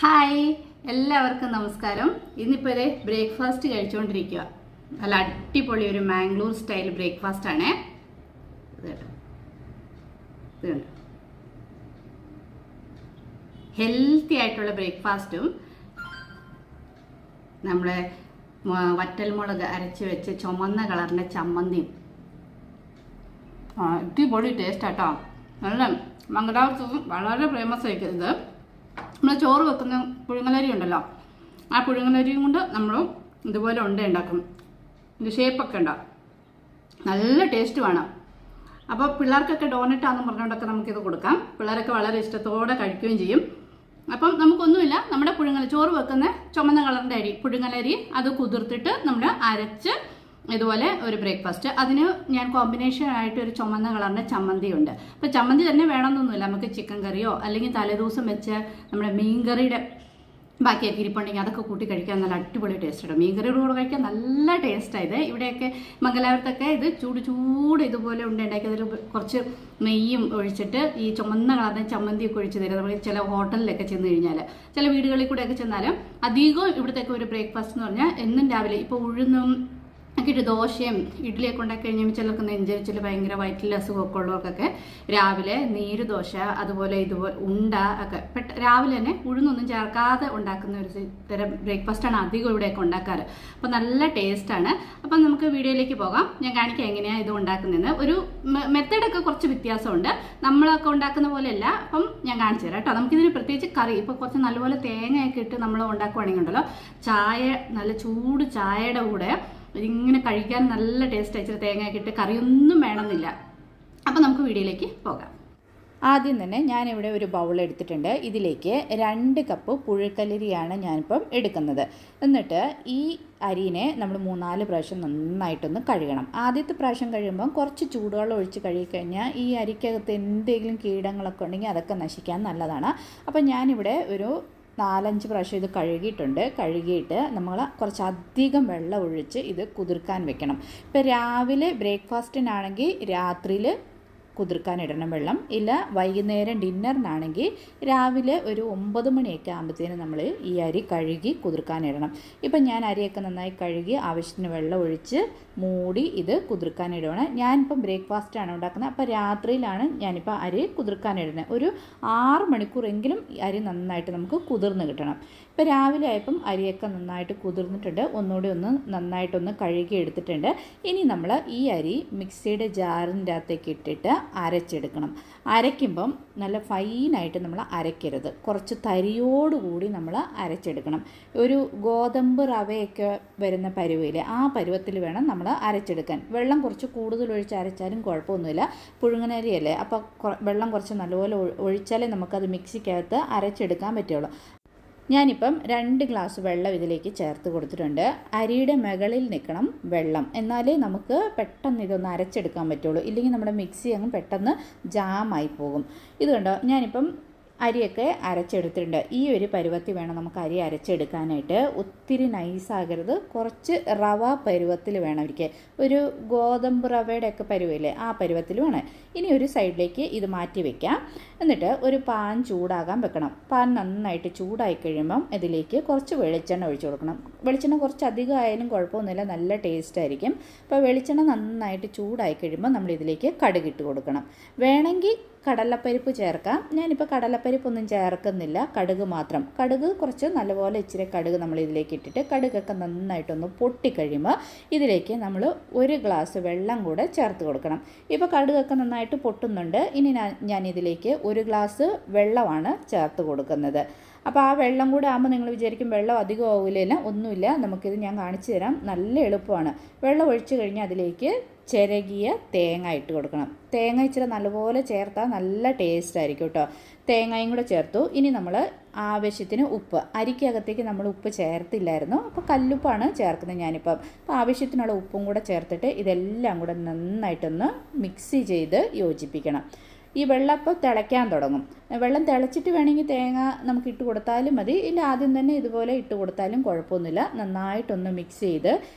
Hi, എല്ലാവർക്കും നമസ്കാരം. ഇന്നിപ്പോൾ ഒരു ബ്രേക്ക്ഫാസ്റ്റ് കഴിച്ചുകൊണ്ടിരിക്കുക. നല്ല അടിപൊളി ഒരു മാംഗ്ലൂർ സ്റ്റൈൽ ബ്രേക്ക്ഫാസ്റ്റ് ആണ്. ഹെൽത്തി ആയിട്ടുള്ള ബ്രേക്ക്ഫാസ്റ്റും നമ്മളെ വറ്റൽമുളക് അരച്ച് വെച്ച് ചുമന്ന കളറിൻ്റെ ചമ്മന്തിയും അടിപൊളി ടേസ്റ്റ് ആട്ടോ. നല്ല മംഗലാപുരത്തും വളരെ ഫേമസ് ആയിരിക്കുന്നത്. നമ്മൾ ചോറ് വെക്കുന്ന പുഴുങ്ങലരി ഉണ്ടല്ലോ, ആ പുഴുങ്ങലരിയും കൊണ്ട് നമ്മൾ ഇതുപോലെ ഉണ്ടാക്കും. ഇത് ഷേപ്പൊക്കെ ഉണ്ടാവും, നല്ല ടേസ്റ്റ് വേണം. അപ്പോൾ പിള്ളേർക്കൊക്കെ ഡോണറ്റാണെന്ന് പറഞ്ഞുകൊണ്ടൊക്കെ നമുക്കിത് കൊടുക്കാം. പിള്ളേരൊക്കെ വളരെ ഇഷ്ടത്തോടെ കഴിക്കുകയും ചെയ്യും. അപ്പം നമുക്കൊന്നുമില്ല, നമ്മുടെ ചോറ് വെക്കുന്ന ചുമന്ന കളറിൻ്റെ അരി പുഴുങ്ങലരി അത് കുതിർത്തിട്ട് നമ്മൾ അരച്ച് ഇതുപോലെ ഒരു ബ്രേക്ക്ഫാസ്റ്റ്. അതിന് ഞാൻ കോമ്പിനേഷൻ ആയിട്ട് ഒരു ചുമന്ന കളറിൻ്റെ ചമ്മന്തി ഉണ്ട്. അപ്പോൾ ചമ്മന്തി തന്നെ വേണമെന്നൊന്നുമില്ല, നമുക്ക് ചിക്കൻ കറിയോ അല്ലെങ്കിൽ തലേദിവസം വെച്ച് നമ്മുടെ മീൻകറിയുടെ ബാക്കിയൊക്കെ ഇരിപ്പുണ്ടെങ്കിൽ അതൊക്കെ കൂട്ടി കഴിക്കാൻ നല്ല അടിപൊളി ടേസ്റ്റ് ഉണ്ട്. മീൻകറിയുടെ കൂടെ കഴിക്കാൻ നല്ല ടേസ്റ്റായത്. ഇവിടെയൊക്കെ മംഗലാപുരത്തൊക്കെ ഇത് ചൂട് ഇതുപോലെ ഉണ്ടാക്കി അതിൽ കുറച്ച് നെയ്യും ഒഴിച്ചിട്ട് ഈ ചുമന്ന കളറിൻ്റെ ചമ്മന്തിയൊക്കെ ഒഴിച്ച് തരും. നമ്മൾ ചില ഹോട്ടലിലൊക്കെ ചെന്ന് കഴിഞ്ഞാൽ, ചില വീടുകളിൽ കൂടെയൊക്കെ ചെന്നാലും അധികവും ഇവിടത്തേക്ക് ഒരു ബ്രേക്ക്ഫാസ്റ്റ് എന്ന് പറഞ്ഞാൽ എന്നും രാവിലെ ഇപ്പോൾ ഉഴുന്നും ഒക്കെ ഇട്ട് ദോശയും ഇഡ്ഡലിയൊക്കെ ഉണ്ടാക്കി കഴിഞ്ഞാൽ ചിലർക്ക് നെഞ്ചരിച്ചിൽ ഭയങ്കര വയറ്റിൽ അസുഖമൊക്കെ ഉള്ളവർക്കൊക്കെ രാവിലെ നീര് ദോശ അതുപോലെ ഇതുപോലെ ഉണ്ട ഒക്കെ രാവിലെ തന്നെ ഉഴുന്നൊന്നും ചേർക്കാതെ ഉണ്ടാക്കുന്ന ഒരു തരം ബ്രേക്ക്ഫാസ്റ്റാണ് അധികം ഇവിടെയൊക്കെ ഉണ്ടാക്കാറ്. അപ്പോൾ നല്ല ടേസ്റ്റാണ്. അപ്പം നമുക്ക് വീഡിയോയിലേക്ക് പോകാം. ഞാൻ കാണിക്കാം എങ്ങനെയാണ് ഇത് ഉണ്ടാക്കുന്നതെന്ന്. ഒരു മെത്തേഡൊക്കെ കുറച്ച് വ്യത്യാസമുണ്ട്, നമ്മളൊക്കെ ഉണ്ടാക്കുന്ന പോലെയല്ല. അപ്പം ഞാൻ കാണിച്ചു തരാം കേട്ടോ. നമുക്കിതിന് പ്രത്യേകിച്ച് കറി ഇപ്പോൾ കുറച്ച് നല്ലപോലെ തേങ്ങയൊക്കെ ഇട്ട് നമ്മൾ ഉണ്ടാക്കുവാണെങ്കിൽ ഉണ്ടല്ലോ, നല്ല ചൂട് ചായയുടെ കൂടെ ഇതിങ്ങനെ കഴിക്കാൻ നല്ല ടേസ്റ്റ്. ഇച്ചിരി തേങ്ങയൊക്കെ ഇട്ട് കറിയൊന്നും വേണമെന്നില്ല. അപ്പോൾ നമുക്ക് വീഡിയോയിലേക്ക് പോകാം. ആദ്യം തന്നെ ഞാനിവിടെ ഒരു ബൗൾ എടുത്തിട്ടുണ്ട്. ഇതിലേക്ക് 2 കപ്പ് പുഴുക്കലരിയാണ് ഞാനിപ്പം എടുക്കുന്നത്. എന്നിട്ട് ഈ അരിനെ നമ്മൾ 3-4 പ്രാവശ്യം നന്നായിട്ടൊന്ന് കഴുകണം. ആദ്യത്തെ പ്രാവശ്യം കഴിയുമ്പം കുറച്ച് ചൂടുവെള്ളം ഒഴിച്ച് കഴുകിക്കഴിഞ്ഞാൽ ഈ അരിക്കകത്ത് എന്തെങ്കിലും കീടങ്ങളൊക്കെ ഉണ്ടെങ്കിൽ അതൊക്കെ നശിക്കാൻ നല്ലതാണ്. അപ്പം ഞാനിവിടെ ഒരു 4-5 പ്രാവശ്യം ഇത് കഴുകിയിട്ട് നമ്മൾ കുറച്ചധികം വെള്ളം ഒഴിച്ച് ഇത് കുതിർക്കാൻ വെക്കണം. ഇപ്പോൾ രാവിലെ ബ്രേക്ക്ഫാസ്റ്റിനാണെങ്കിൽ രാത്രിയിൽ കുതിർക്കാൻ ഇടണം വെള്ളം. ഇല്ല വൈകുന്നേരം ഡിന്നറിനാണെങ്കിൽ രാവിലെ ഒരു 9 മണിയൊക്കെ ആകുമ്പോഴത്തേനും നമ്മൾ ഈ അരി കഴുകി കുതിർക്കാനിടണം. ഇപ്പം ഞാൻ അരിയൊക്കെ നന്നായി കഴുകി ആവശ്യത്തിന് വെള്ളം ഒഴിച്ച് മൂടി ഇത് കുതിർക്കാനിടണം. ഞാനിപ്പം ബ്രേക്ക്ഫാസ്റ്റാണ് ഉണ്ടാക്കുന്നത്. അപ്പോൾ രാത്രിയിലാണ് ഞാനിപ്പോൾ അരി കുതിർക്കാനിടുന്നത്. ഒരു 6 മണിക്കൂറെങ്കിലും അരി നന്നായിട്ട് നമുക്ക് കുതിർന്ന് കിട്ടണം. ഇപ്പോൾ രാവിലെ ആയപ്പം അരിയൊക്കെ നന്നായിട്ട് കുതിർന്നിട്ടുണ്ട്. ഒന്നുകൂടി നന്നായിട്ടൊന്ന് കഴുകി എടുത്തിട്ടുണ്ട്. ഇനി നമ്മൾ ഈ അരി മിക്സിയുടെ ജാറിൻ്റെ അകത്തേക്ക് ഇട്ടിട്ട് അരച്ചെടുക്കണം. അരയ്ക്കുമ്പം നല്ല ഫൈനായിട്ട് നമ്മൾ അരയ്ക്കരുത്, കുറച്ച് തരിയോടുകൂടി നമ്മൾ അരച്ചെടുക്കണം. ഒരു ഗോതമ്പ് റവയൊക്കെ വരുന്ന പരുവയിൽ ആ പരുവത്തിൽ വേണം നമ്മൾ അരച്ചെടുക്കാൻ. വെള്ളം കുറച്ച് കൂടുതൽ ഒഴിച്ച് അരച്ചാലും കുഴപ്പമൊന്നുമില്ല, പുഴുങ്ങനരിയല്ലേ. അപ്പോൾ വെള്ളം കുറച്ച് നല്ലപോലെ ഒഴിച്ചാലേ നമുക്കത് മിക്സിക്കകത്ത് അരച്ചെടുക്കാൻ പറ്റുള്ളൂ. ഞാനിപ്പം 2 ഗ്ലാസ് വെള്ളം ഇതിലേക്ക് ചേർത്ത് കൊടുത്തിട്ടുണ്ട്. അരിയുടെ മുകളിൽ നിൽക്കണം വെള്ളം, എന്നാലേ നമുക്ക് പെട്ടെന്ന് ഇതൊന്ന് അരച്ചെടുക്കാൻ പറ്റുള്ളൂ. ഇല്ലെങ്കിൽ നമ്മുടെ മിക്സി അങ്ങ് പെട്ടെന്ന് ജാമായി പോകും. ഇതുകൊണ്ടോ ഞാനിപ്പം അരിയൊക്കെ അരച്ചെടുത്തിട്ടുണ്ട്. ഈ ഒരു പരുവത്തിൽ വേണം നമുക്ക് അരി അരച്ചെടുക്കാനായിട്ട്. ഒത്തിരി നൈസാകരുത്, കുറച്ച് റവ പരുവത്തിൽ വേണം ഇരിക്കുക. ഒരു ഗോതമ്പ് റവയുടെ ഒക്കെ പരുവല്ലേ, ആ പരുവത്തിൽ വേണം. ഇനി ഒരു സൈഡിലേക്ക് ഇത് മാറ്റി വയ്ക്കാം. എന്നിട്ട് ഒരു പാൻ ചൂടാകാൻ വെക്കണം. പാൻ നന്നായിട്ട് ചൂടായി കഴിയുമ്പം ഇതിലേക്ക് കുറച്ച് വെളിച്ചെണ്ണ ഒഴിച്ചു കൊടുക്കണം. വെളിച്ചെണ്ണ കുറച്ച് അധികം ആയാലും കുഴപ്പമൊന്നുമില്ല, നല്ല ടേസ്റ്റ് ആയിരിക്കും. അപ്പോൾ വെളിച്ചെണ്ണ നന്നായിട്ട് ചൂടായി കഴിയുമ്പോൾ നമ്മൾ ഇതിലേക്ക് കടുകിട്ട് കൊടുക്കണം. വേണമെങ്കിൽ കടലപ്പരിപ്പ് ചേർക്കാം. ഞാനിപ്പോൾ കടലപ്പരിപ്പൊന്നും ചേർക്കുന്നില്ല, കടുക് മാത്രം. കടുക് കുറച്ച് നല്ലപോലെ ഇച്ചിരി കടുക് നമ്മൾ ഇതിലേക്ക് ഇട്ടിട്ട് കടുകൊക്കെ നന്നായിട്ടൊന്ന് പൊട്ടിക്കഴിയുമ്പോൾ ഇതിലേക്ക് നമ്മൾ 1 ഗ്ലാസ് വെള്ളം കൂടെ ചേർത്ത് കൊടുക്കണം. ഇപ്പോൾ കടുകൊക്കെ നന്നായിട്ട് പൊട്ടുന്നുണ്ട്. ഇനി ഞാൻ ഇതിലേക്ക് 1 ഗ്ലാസ് വെള്ളമാണ് ചേർത്ത് കൊടുക്കുന്നത്. അപ്പോൾ ആ വെള്ളം കൂടെ ആകുമ്പോൾ നിങ്ങൾ വിചാരിക്കും വെള്ളം അധികം ആവില്ല. ഒന്നുമില്ല, നമുക്കിത് ഞാൻ കാണിച്ചു തരാം. നല്ല എളുപ്പമാണ്. വെള്ളം ഒഴിച്ച് കഴിഞ്ഞാൽ അതിലേക്ക് ചിരകിയ തേങ്ങ ഇട്ട് കൊടുക്കണം. തേങ്ങ ഇച്ചിരി നല്ലപോലെ ചേർത്താൽ നല്ല ടേസ്റ്റ് ആയിരിക്കും കേട്ടോ. തേങ്ങയും കൂടെ ചേർത്തു. ഇനി നമ്മൾ ആവശ്യത്തിന് ഉപ്പ്. അരിക്കകത്തേക്ക് നമ്മൾ ഉപ്പ് ചേർത്തില്ലായിരുന്നു, അപ്പോൾ കല്ലുപ്പാണ് ചേർക്കുന്നത് ഞാനിപ്പം. അപ്പോൾ ആവശ്യത്തിനുള്ള ഉപ്പും കൂടെ ചേർത്തിട്ട് ഇതെല്ലാം കൂടെ നന്നായിട്ടൊന്ന് മിക്സ് ചെയ്ത് യോജിപ്പിക്കണം. ഈ വെള്ളം ഇപ്പോൾ തിളയ്ക്കാൻ തുടങ്ങും. വെള്ളം തിളച്ചിട്ട് വേണമെങ്കിൽ തേങ്ങ നമുക്ക് ഇട്ട് കൊടുത്താലും മതി, ഇല്ല ആദ്യം തന്നെ ഇതുപോലെ ഇട്ട് കൊടുത്താലും കുഴപ്പമൊന്നുമില്ല. നന്നായിട്ടൊന്ന് മിക്സ് ചെയ്ത്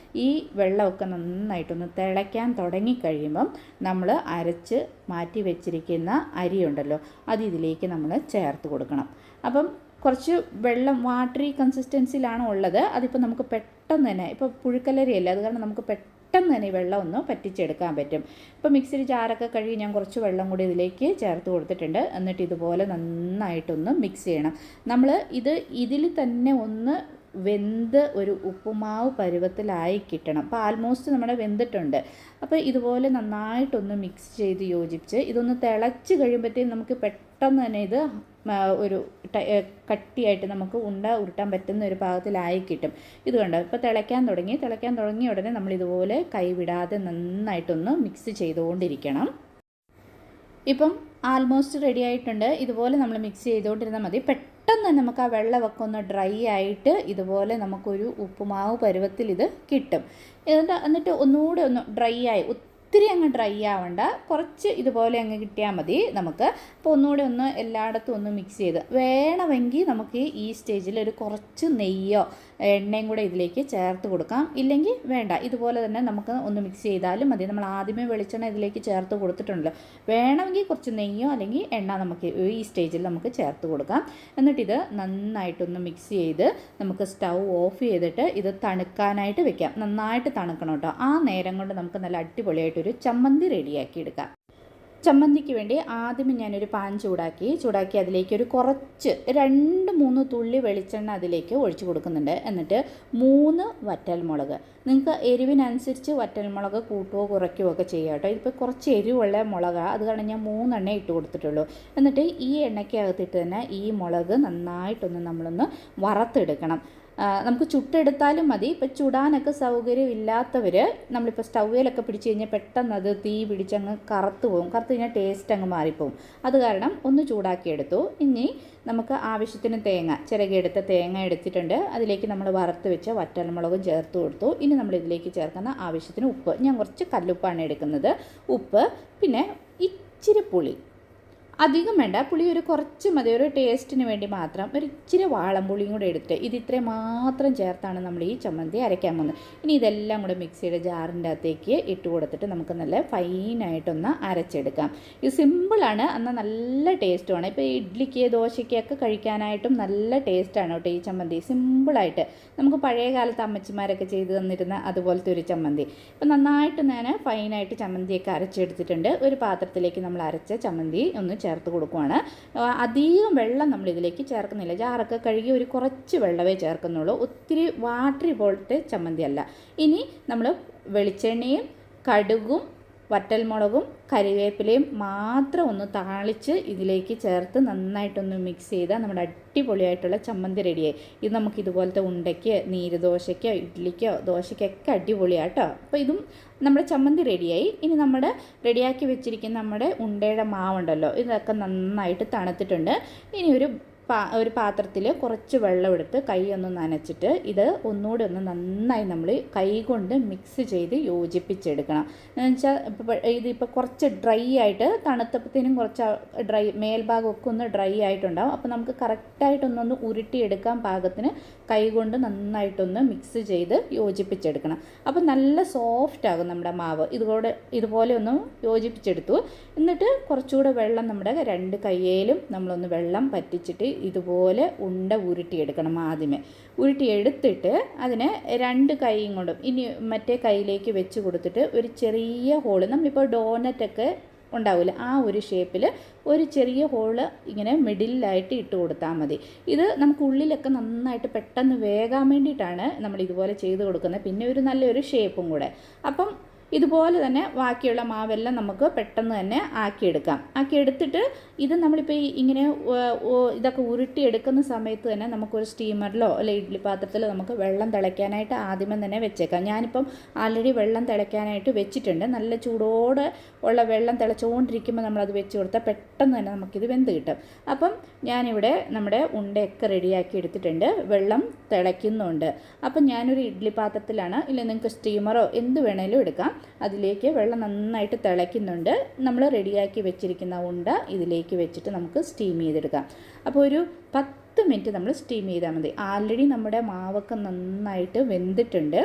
ഈ വെള്ളമൊക്കെ നന്നായിട്ടൊന്ന് തിളയ്ക്കാൻ തുടങ്ങിക്കഴിയുമ്പം നമ്മൾ അരച്ച് മാറ്റി വെച്ചിരിക്കുന്ന അരിയുണ്ടല്ലോ അത് ഇതിലേക്ക് നമ്മൾ ചേർത്ത് കൊടുക്കണം. അപ്പം കുറച്ച് വെള്ളം വാട്ടറി കൺസിസ്റ്റൻസിയിലാണ് ഉള്ളത്. അതിപ്പോൾ നമുക്ക് പെട്ടെന്ന് തന്നെ, ഇപ്പോൾ പുഴുക്കലരിയല്ല, അത് കാരണം നമുക്ക് പെട്ടെന്ന് തന്നെ ഈ വെള്ളം ഒന്ന് പറ്റിച്ചെടുക്കാൻ പറ്റും. ഇപ്പോൾ മിക്സിയിൽ ജാറൊക്കെ കഴുകി ഞാൻ കുറച്ച് വെള്ളം കൂടി ഇതിലേക്ക് ചേർത്ത് കൊടുത്തിട്ടുണ്ട്. എന്നിട്ട് ഇതുപോലെ നന്നായിട്ടൊന്ന് മിക്സ് ചെയ്യണം. നമ്മൾ ഇതിൽ തന്നെ ഒന്ന് വെന്ത് ഒരു ഉപ്പുമാവ് പരുവത്തിലായി കിട്ടണം. അപ്പോൾ ആൾമോസ്റ്റ് നമ്മുടെ വെന്തിട്ടുണ്ട്. അപ്പോൾ ഇതുപോലെ നന്നായിട്ടൊന്ന് മിക്സ് ചെയ്ത് യോജിപ്പിച്ച് ഇതൊന്ന് തിളച്ച് കഴിയുമ്പോഴത്തേക്കും നമുക്ക് പെട്ടെന്ന് തന്നെ ഇത് ഒരു കട്ടിയായിട്ട് നമുക്ക് ഉരുട്ടാൻ പറ്റുന്ന ഒരു പാകത്തിലായി കിട്ടും. ഇത് കണ്ടോ, ഇപ്പോൾ തിളയ്ക്കാൻ തുടങ്ങിയ ഉടനെ നമ്മളിതുപോലെ കൈവിടാതെ നന്നായിട്ടൊന്ന് മിക്സ് ചെയ്തുകൊണ്ടിരിക്കണം. ഇപ്പം ആൾമോസ്റ്റ് റെഡി ആയിട്ടുണ്ട്. ഇതുപോലെ നമ്മൾ മിക്സ് ചെയ്തുകൊണ്ടിരുന്നാൽ മതി. പെട്ടെന്ന് തന്നെ നമുക്ക് ആ വെള്ളമൊക്കെ ഒന്ന് ഡ്രൈ ആയിട്ട് ഇതുപോലെ നമുക്കൊരു ഉപ്പുമാവ് പരുവത്തിൽ ഇത് കിട്ടും. എന്നിട്ട് ഒന്നുകൂടെ ഒന്ന് ഡ്രൈ ആയി, ഒത്തിരി അങ്ങ് ഡ്രൈ ആവണ്ട, കുറച്ച് ഇതുപോലെ അങ്ങ് കിട്ടിയാൽ മതി നമുക്ക്. അപ്പോൾ ഒന്നുകൂടെ ഒന്ന് എല്ലായിടത്തും ഒന്ന് മിക്സ് ചെയ്ത് വേണമെങ്കിൽ നമുക്ക് ഈ സ്റ്റേജിൽ ഒരു കുറച്ച് നെയ്യോ എണ്ണയും കൂടെ ഇതിലേക്ക് ചേർത്ത് കൊടുക്കാം. ഇല്ലെങ്കിൽ വേണ്ട, ഇതുപോലെ തന്നെ നമുക്ക് ഒന്ന് മിക്സ് ചെയ്താലും മതി. നമ്മൾ ആദ്യമേ വെളിച്ചെണ്ണ ഇതിലേക്ക് ചേർത്ത് കൊടുത്തിട്ടുണ്ടല്ലോ, വേണമെങ്കിൽ കുറച്ച് നെയ്യോ അല്ലെങ്കിൽ എണ്ണ നമുക്ക് ഈ സ്റ്റേജിൽ നമുക്ക് ചേർത്ത് കൊടുക്കാം. എന്നിട്ടിത് നന്നായിട്ടൊന്ന് മിക്സ് ചെയ്ത് നമുക്ക് സ്റ്റൗ ഓഫ് ചെയ്തിട്ട് ഇത് തണുക്കാനായിട്ട് വെക്കാം. നന്നായിട്ട് തണുക്കണം കേട്ടോ. ആ നേരം കൊണ്ട് നമുക്ക് നല്ല അടിപൊളിയായിട്ടൊരു ചമ്മന്തി റെഡിയാക്കി എടുക്കാം. ചമ്മന്തിക്ക് വേണ്ടി ആദ്യമേ ഞാനൊരു പാൻ ചൂടാക്കി അതിലേക്ക് ഒരു കുറച്ച് 2-3 തുള്ളി വെളിച്ചെണ്ണ അതിലേക്ക് ഒഴിച്ചു കൊടുക്കുന്നുണ്ട്. എന്നിട്ട് 3 വറ്റൽമുളക്, നിങ്ങൾക്ക് എരിവിനനുസരിച്ച് വറ്റൽമുളക് കൂട്ടുകയോ കുറയ്ക്കുകയോ ഒക്കെ ചെയ്യാം കേട്ടോ. ഇതിപ്പോൾ കുറച്ച് എരിവുള്ള മുളകാണ്, അത് കാരണം ഞാൻ 3 എണ്ണ ഇട്ട് കൊടുത്തിട്ടുള്ളൂ. എന്നിട്ട് ഈ എണ്ണയ്ക്കകത്തിട്ട് തന്നെ ഈ മുളക് നന്നായിട്ടൊന്ന് നമ്മളൊന്ന് വറുത്തെടുക്കണം. നമുക്ക് ചുട്ടെടുത്താലും മതി. ഇപ്പോൾ ചുടാനൊക്കെ സൗകര്യമില്ലാത്തവർ നമ്മളിപ്പോൾ സ്റ്റൗവിലൊക്കെ പിടിച്ച് കഴിഞ്ഞാൽ പെട്ടെന്ന് അത് തീ പിടിച്ചങ്ങ് കറുത്ത് പോകും. കറുത്ത് കഴിഞ്ഞാൽ ടേസ്റ്റ് അങ്ങ് മാറിപ്പോവും. അത് കാരണം ഒന്ന് ചൂടാക്കിയെടുത്തു. ഇനി നമുക്ക് ആവശ്യത്തിന് ചിരകിയെടുത്ത തേങ്ങ എടുത്തിട്ടുണ്ട്. അതിലേക്ക് നമ്മൾ വറുത്ത് വെച്ച വറ്റൽമുളകും ചേർത്ത് കൊടുത്തു. ഇനി നമ്മൾ ഇതിലേക്ക് ചേർക്കുന്ന ആവശ്യത്തിന് ഉപ്പ്, ഞാൻ കുറച്ച് കല്ലുപ്പാണ് എടുക്കുന്നത്. ഉപ്പ്, പിന്നെ ഇച്ചിരി പുളി, അധികം വേണ്ട, പുളി ഒരു കുറച്ച് മതി, ഒരു ടേസ്റ്റിന് വേണ്ടി മാത്രം. ഒരു ഇച്ചിരി വാളംപുളിയും കൂടെ എടുത്ത് ഇത്രയും മാത്രം ചേർത്താണ് നമ്മൾ ഈ ചമ്മന്തി അരയ്ക്കാൻ പോകുന്നത്. ഇനി ഇതെല്ലാം കൂടെ മിക്സിയുടെ ജാറിൻ്റെ അകത്തേക്ക് ഇട്ട് കൊടുത്തിട്ട് നമുക്ക് നല്ല ഫൈനായിട്ടൊന്ന് അരച്ചെടുക്കാം. ഇത് സിമ്പിളാണ്, എന്നാൽ നല്ല ടേസ്റ്റുമാണ്. ഇപ്പോൾ ഇഡ്ഡലിക്ക് ദോശയ്ക്കൊക്കെ കഴിക്കാനായിട്ടും നല്ല ടേസ്റ്റാണ് കേട്ടോ ഈ ചമ്മന്തി. സിമ്പിളായിട്ട് നമുക്ക് പഴയ കാലത്ത് അമ്മച്ചിമാരൊക്കെ ചെയ്ത് തന്നിരുന്ന അതുപോലത്തെ ഒരു ചമ്മന്തി. ഇപ്പം നന്നായിട്ട് ഞാൻ ഫൈനായിട്ട് ചമ്മന്തിയൊക്കെ അരച്ചെടുത്തിട്ടുണ്ട്. ഒരു പാത്രത്തിലേക്ക് നമ്മൾ അരച്ച ചമ്മന്തി ഒന്ന് ചേർത്ത് കൊടുക്കുവാണ്. അധികം വെള്ളം നമ്മൾ ഇതിലേക്ക് ചേർക്കുന്നില്ല. ജാറൊക്കെ കഴുകി ഒരു കുറച്ച് വെള്ളമേ ചേർക്കുന്നുള്ളൂ. ഒത്തിരി വാട്ടറി പോലത്തെ ചമ്മന്തി അല്ല. ഇനി നമ്മൾ വെളിച്ചെണ്ണയും കടുകും വറ്റൽമുളകും കറിവേപ്പിലയും മാത്രം ഒന്ന് താളിച്ച് ഇതിലേക്ക് ചേർത്ത് നന്നായിട്ടൊന്ന് മിക്സ് ചെയ്താൽ നമ്മുടെ അടിപൊളിയായിട്ടുള്ള ചമ്മന്തി റെഡിയായി. ഇത് നമുക്ക് ഇതുപോലത്തെ ഉണ്ടയ്ക്ക്, നീരുദോശയ്ക്കോ ഇഡ്ഡലിക്കോ ദോശയ്ക്കൊക്കെ അടിപൊളിയാണ് കേട്ടോ. അപ്പോൾ ഇതും നമ്മുടെ ചമ്മന്തി റെഡിയായി. ഇനി നമ്മുടെ റെഡിയാക്കി വെച്ചിരിക്കുന്ന നമ്മുടെ ഉണ്ടയുടെ മാവുണ്ടല്ലോ, ഇതൊക്കെ നന്നായിട്ട് തണുത്തിട്ടുണ്ട്. ഇനി ഒരു പാത്രത്തിൽ കുറച്ച് വെള്ളം എടുത്ത് കൈ ഒന്ന് നനച്ചിട്ട് ഇത് ഒന്നുകൂടി ഒന്ന് നന്നായി നമ്മൾ കൈ കൊണ്ട് മിക്സ് ചെയ്ത് യോജിപ്പിച്ചെടുക്കണം. എന്ന് വെച്ചാൽ ഇതിപ്പോൾ കുറച്ച് ഡ്രൈ ആയിട്ട്, തണുത്തപ്പത്തേനും കുറച്ച് മേൽഭാഗമൊക്കെ ഒന്ന് ഡ്രൈ ആയിട്ടുണ്ടാവും. അപ്പോൾ നമുക്ക് കറക്റ്റായിട്ടൊന്നൊന്ന് ഉരുട്ടിയെടുക്കാൻ പാകത്തിന് കൈ കൊണ്ട് നന്നായിട്ടൊന്ന് മിക്സ് ചെയ്ത് യോജിപ്പിച്ചെടുക്കണം. അപ്പോൾ നല്ല സോഫ്റ്റ് ആകും നമ്മുടെ മാവ്. ഇതുപോലെ ഒന്ന് യോജിപ്പിച്ചെടുത്തു. എന്നിട്ട് കുറച്ചുകൂടെ വെള്ളം നമ്മുടെ 2 കൈയിലും നമ്മളൊന്ന് വെള്ളം പറ്റിച്ചിട്ട് ഇതുപോലെ ഉണ്ട ഉരുട്ടിയെടുക്കണം. ആദ്യമേ ഉരുട്ടിയെടുത്തിട്ട് അതിനെ 2 കൈയും കൊണ്ടും ഇനി മറ്റേ കൈയിലേക്ക് വെച്ച് കൊടുത്തിട്ട് ഒരു ചെറിയ ഹോള്, നമ്മളിപ്പോൾ ഡോനറ്റൊക്കെ ഉണ്ടാവില്ല ആ ഒരു ഷേപ്പിൽ ഒരു ചെറിയ ഹോള് ഇങ്ങനെ മിഡിലായിട്ട് ഇട്ട് കൊടുത്താൽ മതി. ഇത് നമുക്ക് ഉള്ളിലൊക്കെ നന്നായിട്ട് പെട്ടെന്ന് വേകാൻ വേണ്ടിയിട്ടാണ് നമ്മൾ ഇതുപോലെ ചെയ്ത് കൊടുക്കുന്നത്. പിന്നെ ഒരു നല്ലൊരു ഷേപ്പും കൂടെ. അപ്പം ഇതുപോലെ തന്നെ ബാക്കിയുള്ള മാവെല്ലാം നമുക്ക് പെട്ടെന്ന് തന്നെ ആക്കിയെടുക്കാം. ആക്കിയെടുത്തിട്ട് ഇത് നമ്മളിപ്പോൾ ഇങ്ങനെ ഇതൊക്കെ ഉരുട്ടിയെടുക്കുന്ന സമയത്ത് തന്നെ നമുക്കൊരു സ്റ്റീമറിലോ അല്ലെ ഇഡ്ഡലി പാത്രത്തിലോ നമുക്ക് വെള്ളം തിളയ്ക്കാനായിട്ട് ആദ്യമേ തന്നെ വെച്ചേക്കാം. ഞാനിപ്പം ആൾറെഡി വെള്ളം തിളയ്ക്കാനായിട്ട് വെച്ചിട്ടുണ്ട്. നല്ല ചൂടോടെ ഉള്ള വെള്ളം തിളച്ചുകൊണ്ടിരിക്കുമ്പോൾ നമ്മളത് വെച്ച് കൊടുത്താൽ പെട്ടെന്ന് തന്നെ നമുക്കിത് വെന്ത് കിട്ടും. അപ്പം ഞാനിവിടെ നമ്മുടെ ഉണ്ടയൊക്കെ റെഡിയാക്കി എടുത്തിട്ടുണ്ട്. വെള്ളം തിളയ്ക്കുന്നുണ്ട്. അപ്പം ഞാനൊരു ഇഡ്ഡലി പാത്രത്തിലാണ്, ഇല്ല നിങ്ങൾക്ക് സ്റ്റീമറോ എന്ത് വേണേലും എടുക്കാം. അതിലേക്ക് വെള്ളം നന്നായിട്ട് തിളയ്ക്കുന്നുണ്ട്. നമ്മൾ റെഡിയാക്കി വെച്ചിരിക്കുന്ന ഉണ്ട ഇതിലേക്ക് വെച്ചിട്ട് നമുക്ക് സ്റ്റീം ചെയ്തെടുക്കാം. അപ്പോൾ ഒരു 10 മിനിറ്റ് നമ്മൾ സ്റ്റീം ചെയ്താൽ മതി. ആൾറെഡി നമ്മുടെ മാവൊക്കെ നന്നായിട്ട് വെന്തിട്ടുണ്ട്.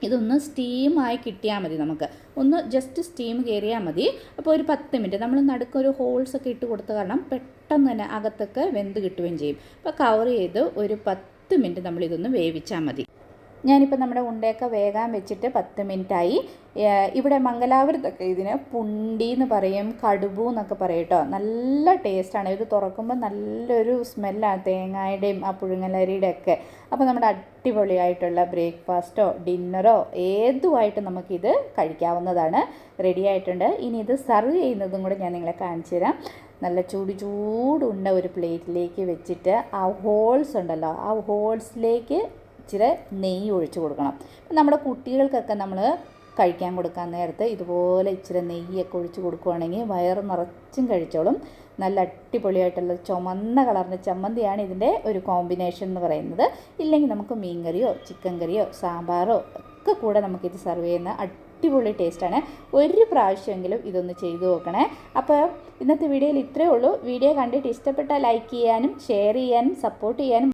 ഇതൊന്ന് സ്റ്റീമായി കിട്ടിയാൽ മതി, നമുക്ക് ഒന്ന് ജസ്റ്റ് സ്റ്റീം കയറിയാൽ മതി. അപ്പോൾ ഒരു 10 മിനിറ്റ് നമ്മൾ നടുക്കൊരു ഹോൾസൊക്കെ ഇട്ട് കൊടുത്ത കാരണം പെട്ടെന്ന് തന്നെ അകത്തൊക്കെ വെന്ത് കിട്ടുകയും ചെയ്യും. അപ്പോൾ കവർ ചെയ്ത് ഒരു 10 മിനിറ്റ് നമ്മളിതൊന്ന് വേവിച്ചാൽ മതി. ഞാനിപ്പോൾ നമ്മുടെ ഉണ്ടയൊക്കെ വേകാൻ വെച്ചിട്ട് 10 മിനിറ്റായി. ഇവിടെ മംഗലാപുരത്തൊക്കെ ഇതിന് പുണ്ടി എന്ന് പറയും, കടുബു എന്നൊക്കെ പറയും കേട്ടോ. നല്ല ടേസ്റ്റാണ്. ഇത് തുറക്കുമ്പോൾ നല്ലൊരു സ്മെല്ലാണ് തേങ്ങയുടെയും ആ പുഴുങ്ങലരിയുടെ ഒക്കെ. അപ്പോൾ നമ്മുടെ അടിപൊളിയായിട്ടുള്ള ബ്രേക്ക്ഫാസ്റ്റോ ഡിന്നറോ ഏതുമായിട്ട് നമുക്കിത് കഴിക്കാവുന്നതാണ്. റെഡി ആയിട്ടുണ്ട്. ഇനി ഇത് സെർവ് ചെയ്യുന്നതും കൂടെ ഞാൻ നിങ്ങളെ കാണിച്ചു തരാം. നല്ല ചൂടുണ്ട ഒരു പ്ലേറ്റിലേക്ക് വെച്ചിട്ട് ആ ഹോൾസ് ഉണ്ടല്ലോ, ആ ഹോൾസിലേക്ക് ഇച്ചിരി നെയ്യ് ഒഴിച്ച് കൊടുക്കണം. നമ്മുടെ കുട്ടികൾക്കൊക്കെ നമ്മൾ കഴിക്കാൻ കൊടുക്കാൻ നേരത്ത് ഇതുപോലെ ഇച്ചിരി നെയ്യൊക്കെ ഒഴിച്ച് കൊടുക്കുകയാണെങ്കിൽ വയറ് നിറച്ചും കഴിച്ചോളും. നല്ല അടിപൊളിയായിട്ടുള്ള ചുമന്ന കളറിൻ്റെ ചമ്മന്തിയാണ് ഇതിൻ്റെ ഒരു കോമ്പിനേഷൻ എന്ന് പറയുന്നത്. ഇല്ലെങ്കിൽ നമുക്ക് മീൻ കറിയോ ചിക്കൻ കറിയോ സാമ്പാറോ ഒക്കെ കൂടെ നമുക്കിത് സെർവ് ചെയ്യുന്ന അടിപൊളി ടേസ്റ്റാണ്. ഒരു പ്രാവശ്യമെങ്കിലും ഇതൊന്ന് ചെയ്തു നോക്കണേ. അപ്പോൾ ഇന്നത്തെ വീഡിയോയിൽ ഇത്രയേ ഉള്ളൂ. വീഡിയോ കണ്ടിട്ട് ഇഷ്ടപ്പെട്ടാൽ ലൈക്ക് ചെയ്യാനും ഷെയർ ചെയ്യാനും സപ്പോർട്ട് ചെയ്യാനും